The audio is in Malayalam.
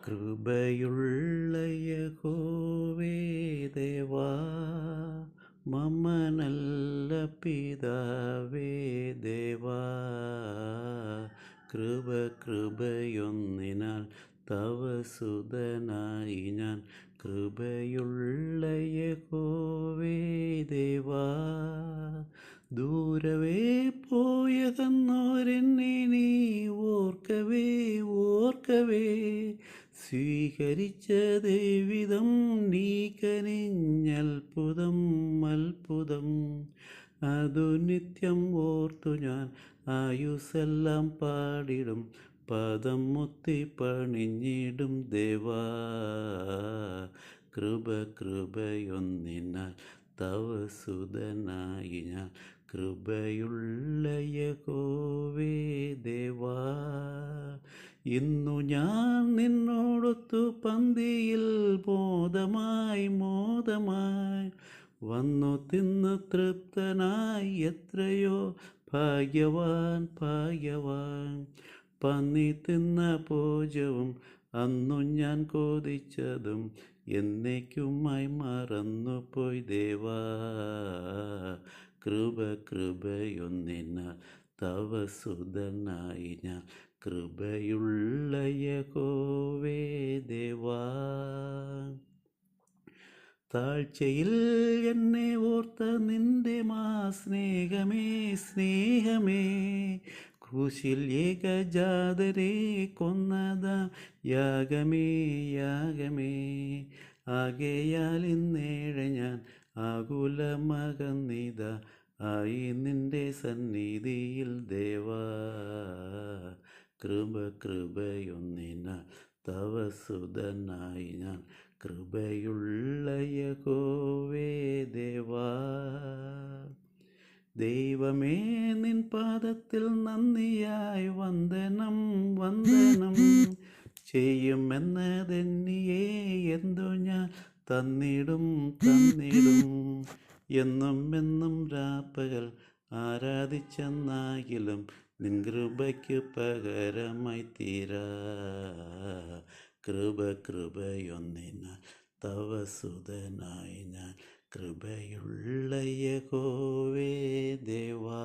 കൃപയുള്ള യഹോവേ ദേവാ, മമ നല്ല പിതാവേ ദേവാ, കൃപയൊന്നിനാൽ തവ സുതനായി ഞാൻ. കൃപയുള്ള യഹോവേ ദേവാ, ദൂരവേ പോയതെന്നോരെന്നെ നീ ഓർക്കവേ സ്വീകരിച്ച ദൈവിധം നീ കനിഞ്ഞത്ഭുതം അതു നിത്യം ഓർത്തു ഞാൻ ആയുസ്സെല്ലാം പാടിടും. പദം മുത്തി പണിഞ്ഞിടും ദേവാ, കൃപയൊന്നിനാൽ തവ സുതനായി ഞാൻ. കൃപയുള്ള യഹോവേ ദേവാ, ഇന്നു ഞാൻ നിന്നോടൊത്തു പന്തിയിൽ മോദമായി വന്നു തിന്നു തൃപ്തനായി. എത്രയോ ഭാഗ്യവാൻ പന്നി തിന്ന ഭോജവും അന്നു ഞാൻ കൊതിച്ചതും എന്നേക്കുമായി മറന്നുപോയി ദേവാ, കൃപയൊന്നിനാൽ തവ സുതനായി ഞാൻ. കൃപയുള്ള യഹോവേ ദേവാ, താഴ്ചയിൽ എന്നെ ഓർത്ത നിന്റെ സ്നേഹമേ, ക്രൂശിൽ ഏകജാതരെ കൊന്നതാ യാഗമേ. ആകയാൽ ഇന്നേഴ ഞാൻ ആകുലമകന്നിത ആയി നിന്റെ സന്നിധിയിൽ ദേവാ, കൃപയൊന്നിനാൽ തവ സുതനായി ഞാൻ. കൃപയുള്ള യഹോവേ ദേവാ, ദൈവമേ നിൻ പാദത്തിൽ നന്ദിയായി വന്ദനം ചെയ്യുമെന്നതെന്നിയെ എന്തു ഞാൻ തന്നിടും എന്നും രാപ്പകൽ ആരാധിച്ചെന്നാകിലും നിൻ കൃപയ്ക്കു പകരമായി തീരാ. കൃപയൊന്നിനാൽ തവ സുതനായി ഞാൻ. കൃപയുള്ള യഹോവേ ദേവാ.